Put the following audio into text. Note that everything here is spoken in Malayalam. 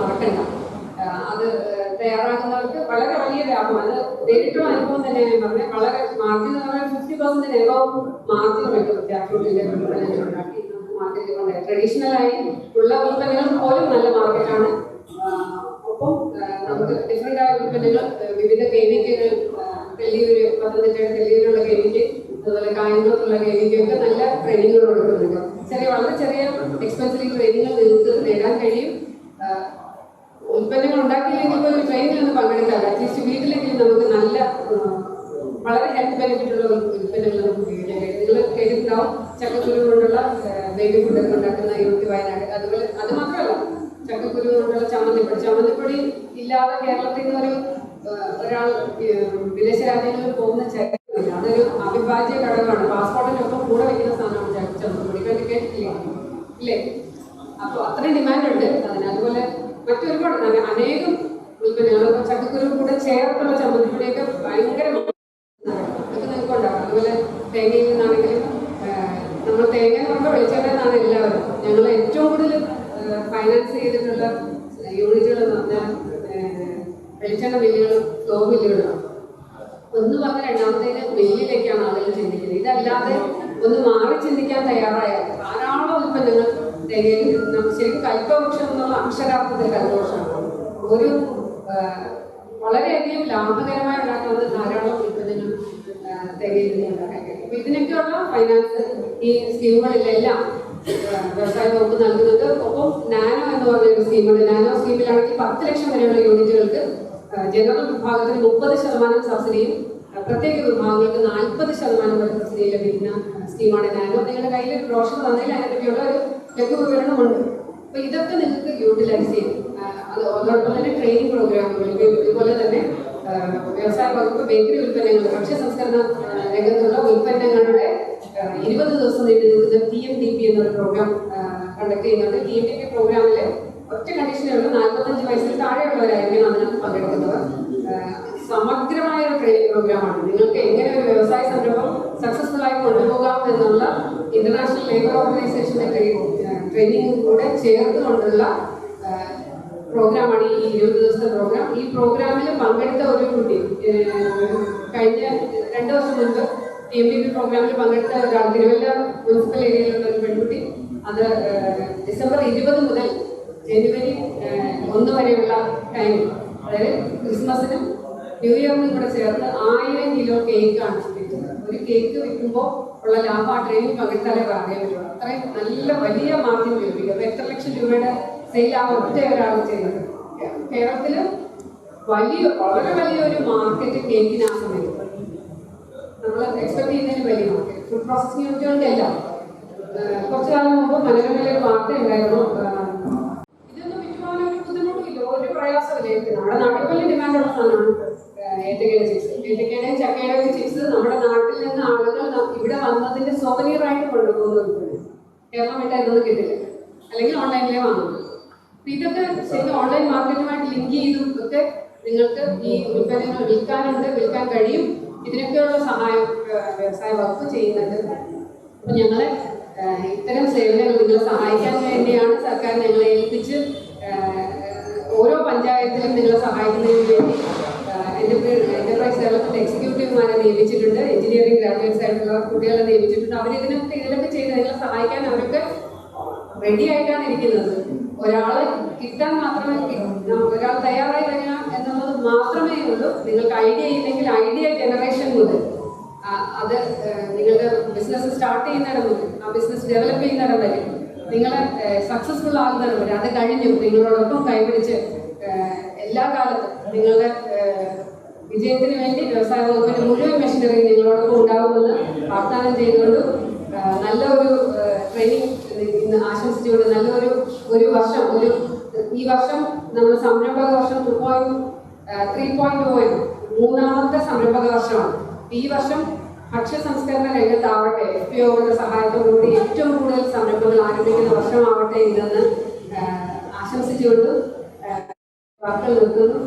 മറക്കണ്ട. അത് തയ്യാറാക്കുന്നവർക്ക് വളരെ വലിയ ലാഭം. അത് നേരിട്ടുള്ള അനുഭവം തന്നെ ഞാൻ പറഞ്ഞത്. വളരെ മാർജിൻ എന്ന് പറഞ്ഞാൽ 50% എബോവ് മാർജിൻ കിട്ടും. ജാക്ക്ഫ്രൂട്ടിന്റെ ഉൽപ്പന്നങ്ങൾ ഉണ്ടാക്കി മാർക്കറ്റിൽ കൊണ്ടുപോയി ട്രഡീഷണലായി ഉള്ള ഉൽപ്പന്നങ്ങൾ പോലും നല്ല മാർക്കറ്റാണ്. ഒപ്പം നമുക്ക് ഡിഫറെൻ്റ് ആയ ഉൽപ്പന്നങ്ങൾ വിവിധ കെമിക്കലുകൾ തെല്ലിയൂര്, പത്തനംതിട്ടയുടെ തെല്ലിയൂരുള്ള കെമിക്ക്, അതുപോലെ കായംകുളത്തുള്ള കെമിക്കൊക്കെ നല്ല ട്രെയിനിങ്ങുകൾ കൊടുക്കുന്നുണ്ട്. വളരെ ചെറിയ എക്സ്പെൻസീവ് ട്രെയിനിങ്ങൾ നിങ്ങൾക്ക് നേടാൻ കഴിയും. ഉൽപ്പന്നങ്ങൾ ഉണ്ടാക്കിയില്ലെങ്കിൽ ഇപ്പോൾ ഒരു ട്രെയിനിലൊന്നും പങ്കെടുക്കാറില്ല. അറ്റ്ലീസ്റ്റ് വീട്ടിലെങ്കിലും നമുക്ക് നല്ല വളരെ ഹെൽത്ത് ബെനിഫിറ്റ് ഉള്ള ഉൽപ്പന്നങ്ങൾ നമുക്ക് ഉപയോഗിക്കാൻ കഴിയും. നിങ്ങൾ കേട്ടിട്ടുണ്ടാവും ചക്കക്കുരു കൊണ്ടുള്ള ബേബി ഫുഡൊക്കെ ഉണ്ടാക്കുന്ന വയനാട്. അതുപോലെ അത് മാത്രമല്ല, ചക്കക്കുരു കൊണ്ടുള്ള ചമ്മന്തിപ്പൊടി ഇല്ലാതെ കേരളത്തിൽ നിന്ന് ഒരാൾ വിദേശ രാജ്യങ്ങളിൽ പോകുന്ന ചക്കയില്ല. അതൊരു അവിഭാജ്യ ഘടകമാണ്. പാസ്പോർട്ടിനൊപ്പം കൂടെ വയ്ക്കുന്ന സാധനമാണ് ചമ്മന്തിപ്പൊടി. കേട്ടിട്ടില്ലേ? ഇല്ലേ? അപ്പോൾ അത്രയും ഡിമാൻഡുണ്ട് അതിന്. അതുപോലെ മറ്റൊരുപാട് അനേകം ഉൽപ്പന്നങ്ങൾ ചക്കക്കുരു കൂടെ ചേർത്തുള്ള ചമ്മന്തിപ്പൊടിയൊക്കെ ഭയങ്കര അതൊക്കെ നിങ്ങൾക്ക് ഉണ്ടാക്കാം. അതുപോലെ തേങ്ങയിൽ നിന്നാണെങ്കിലും നമ്മൾ തേങ്ങ കൊണ്ട് വെളിച്ചെണ്ണ എല്ലാവരും ഞങ്ങൾ ഏറ്റവും കൂടുതൽ ഫൈനാൻസ് ചെയ്തിട്ടുള്ള യൂണിറ്റുകൾ എന്ന് പറഞ്ഞാൽ വെളിച്ചെണ്ണ മില്ലുകളും ഫ്ലോ മില്ലുകളാണ്. ഒന്ന് പറഞ്ഞ രണ്ടാമത്തേന് മില്ലിലേക്കാണ് ആളുകൾ ചിന്തിക്കുന്നത്. ഇതല്ലാതെ ഒന്ന് മാറി ചിന്തിക്കാൻ തയ്യാറായാൽ ധാരാളം ഉൽപ്പന്നങ്ങൾ തേങ്ങയിൽ ശരിക്കും കൽപ്പവൃക്ഷം എന്നുള്ള അക്ഷരാർത്ഥത്തിൽ കൽപ്പവൃക്ഷമാണ്. ഒരു വളരെയധികം ലാഭകരമായി ഉണ്ടാക്കുന്നത് ധാരാളം ഉൽപ്പന്നങ്ങൾ തേങ്ങയിൽ നിന്ന് ഉണ്ടാക്കാൻ കഴിയും. അപ്പൊ ഇതിനൊക്കെയുള്ള ഫൈനാൻസ് ഈ സ്കീമുകളിലെല്ലാം വ്യവസായ വകുപ്പ് നൽകുന്നത്. ഒപ്പം നാനോ എന്ന് പറഞ്ഞൊരു സ്കീമുണ്ട്. നാനോ സ്കീമിലാണെങ്കിൽ 10 ലക്ഷം വരെയുള്ള യൂണിറ്റുകൾക്ക് ജനറൽ വിഭാഗത്തിന് 30% സബ്സിഡിയും പ്രത്യേക വിഭാഗങ്ങൾക്ക് 40% വരെ സബ്സിഡി ലഭിക്കുന്ന സ്കീമാണ് നാനോ. നിങ്ങളുടെ കയ്യിൽ ഒരു ബ്രോഷർ തന്നതിൽ അതിനെപ്പറ്റിയുള്ള ഒരു ലഘു വിവരണമുണ്ട്. അപ്പൊ ഇതൊക്കെ നിങ്ങൾക്ക് യൂട്ടിലൈസ് ചെയ്യും. അതോടൊപ്പം തന്നെ ട്രെയിനിങ് പ്രോഗ്രാമുകൾ, ഇതുപോലെ തന്നെ വ്യവസായ വകുപ്പ് ബേക്കറി ഉൽപ്പന്നങ്ങൾ, ഭക്ഷ്യ സംസ്കരണ രംഗത്തുള്ള ഉൽപ്പന്നങ്ങളുടെ 20 ദിവസം നീണ്ടു നിൽക്കുന്ന TMDP എന്നൊരു പ്രോഗ്രാം കണ്ടക്ട് ചെയ്യുന്നുണ്ട്. TMDP പ്രോഗ്രാമിൽ ഒറ്റ കണ്ടീഷനുള്ള 45 വയസ്സിൽ താഴെയുള്ളവരായിരിക്കും അതിനകത്ത് പങ്കെടുക്കുന്നവർ. സമഗ്രമായ ഒരു ട്രെയിനിങ് പ്രോഗ്രാമാണ്. നിങ്ങൾക്ക് എങ്ങനെ ഒരു വ്യവസായ സംരംഭം സക്സസ്ഫുൾ ആയി കൊണ്ടുപോകാം എന്നുള്ള ഇന്റർനാഷണൽ ലേബർ ഓർഗനൈസേഷന്റെ ട്രെയിനിങ് കൂടെ ചേർത്തുകൊണ്ടുള്ള പ്രോഗ്രാമാണ് ഈ 20 ദിവസത്തെ പ്രോഗ്രാം. ഈ പ്രോഗ്രാമിൽ പങ്കെടുത്ത ഒരു കുട്ടി കഴിഞ്ഞ 2 വർഷം മുൻപ് TMDP പ്രോഗ്രാമിൽ പങ്കെടുത്ത ഒരാൾ തിരുവല്ല മുനിസിപ്പൽ ഏരിയയിലുള്ള ഒരു പെൺകുട്ടി, അത് ഡിസംബർ 20 മുതൽ ജനുവരി 1 വരെയുള്ള ടൈമിൽ, അതായത് ക്രിസ്മസിനും ന്യൂ ഇയറിനും കൂടെ ചേർന്ന് 1000 കിലോ കേക്കാണ് വിൽക്കുന്നത്. ഒരു കേക്ക് വിൽക്കുമ്പോൾ ഉള്ള ലാഭം ആ ട്രെയിനിൽ പങ്കെടുത്താലേ പറയാൻ പറ്റുള്ളൂ. അത്രയും നല്ല വലിയ മാർജിൻ ലഭിക്കും. അപ്പോൾ എത്ര ലക്ഷം രൂപയുടെ സെയിൽ ആ ഒറ്റ ഒരാൾ ചെയ്യുന്നത്. കേരളത്തിൽ വളരെ വലിയൊരു മാർക്കറ്റ് കേക്കിന് ആ സമയത്ത് നമ്മൾ എക്സ്പെക്ട് ചെയ്യുന്നതിന് വലിയ മാർക്കറ്റ്. ഫുഡ് പ്രോസസിംഗ് യൂണിറ്റുകളുടെ എല്ലാം കുറച്ചു കാലം മുമ്പ് മനോരമയിലൊരു വാർത്ത ഉണ്ടായിരുന്നു. ഇതൊന്നും വിറ്റുപോകാനൊരു ബുദ്ധിമുട്ടില്ല, ഒരു പ്രയാസമില്ല. നമ്മുടെ നാട്ടിൽ വലിയ ഡിമാൻഡുള്ള സാധനമാണ് ഏത്തക്കയുടെ ചിപ്സ്. ഏത്തക്കയുടെയും ചക്കയുടെയും ചിപ്സ് നമ്മുടെ നാട്ടിൽ നിന്ന് ആളുകൾ ഇവിടെ വന്നതിന്റെ സോവനീറായിട്ട് കൊണ്ടുപോകുന്നത്. കേരളം വിട്ടാൽ ഇതൊന്നും കിട്ടില്ല, അല്ലെങ്കിൽ ഓൺലൈനിലേ വാങ്ങുന്നു. ഇതൊക്കെ ശരിക്കും ഓൺലൈൻ മാർക്കറ്റുമായിട്ട് ലിങ്ക് ചെയ്തും ഒക്കെ നിങ്ങൾക്ക് ഈ ഉൽപ്പന്നങ്ങൾ വിൽക്കാൻ കഴിയും. ഇതിനൊക്കെയുള്ള സഹായം വ്യവസായ വകുപ്പ് ചെയ്യുന്നുണ്ട്. അപ്പൊ ഞങ്ങളെ ഇത്തരം സേവനങ്ങൾ നിങ്ങളെ സഹായിക്കാൻ വേണ്ടിയാണ് സർക്കാർ ഞങ്ങളെ ഏൽപ്പിച്ച് ഓരോ പഞ്ചായത്തിലും നിങ്ങളെ സഹായിക്കുന്നതിന് വേണ്ടി എന്റർപ്രൈസ് ഡെവലപ്മെന്റ് എക്സിക്യൂട്ടീവുമാരെ നിയമിച്ചിട്ടുണ്ട്. എഞ്ചിനീയറിംഗ് ഗ്രാജുവേറ്റ്സ് ആയിട്ടുള്ള കുട്ടികളെ നിയമിച്ചിട്ടുണ്ട്. ഇതിലൊക്കെ ചെയ്ത് നിങ്ങളെ സഹായിക്കാൻ അവരൊക്കെ റെഡി ആയിട്ടാണ് ഇരിക്കുന്നത്. ഒരാളെ കിട്ടാൻ മാത്രമേ, ഒരാൾ തയ്യാറായി വരിക എന്നുള്ളത് മാത്രമേ ഉള്ളൂ. നിങ്ങൾക്ക് ഐഡിയ ഇല്ലെങ്കിൽ ഐഡിയ ജനറേഷൻ മുതൽ അത് നിങ്ങളുടെ ബിസിനസ് സ്റ്റാർട്ട് ചെയ്യുന്നിടം മുതൽ ആ ബിസിനസ് ഡെവലപ്പ് ചെയ്യുന്നിടം വരെ നിങ്ങളെ സക്സസ്ഫുൾ ആകുന്നിടം വരെ അത് കഴിഞ്ഞു നിങ്ങളോടൊപ്പം കൈപിടിച്ച് എല്ലാ കാലത്തും നിങ്ങളുടെ വിജയത്തിന് വേണ്ടി വ്യവസായ വകുപ്പിന്റെ മുഴുവൻ മെഷീനറി നിങ്ങളോടൊപ്പം ഉണ്ടാകുമെന്ന് വാഗ്ദാനം ചെയ്തുകൊണ്ടും നല്ല ഒരു ട്രെയിനിങ് ഇന്ന് ആശംസിച്ചുകൊണ്ട് നല്ലൊരു വർഷം, ഈ വർഷം നമ്മൾ സംരംഭക വർഷം 3.0 മൂന്നാമത്തെ സംരംഭക വർഷമാണ്. ഈ വർഷം ഭക്ഷ്യ സംസ്കരണ രംഗത്താവട്ടെ FPOയുടെ സഹായത്തോടുകൂടി ഏറ്റവും കൂടുതൽ സംരംഭങ്ങൾ ആരംഭിക്കുന്ന വർഷമാവട്ടെ ഇതെന്ന് ആശംസിച്ചുകൊണ്ട് വാക്കുകൾ നിർത്തുന്നു.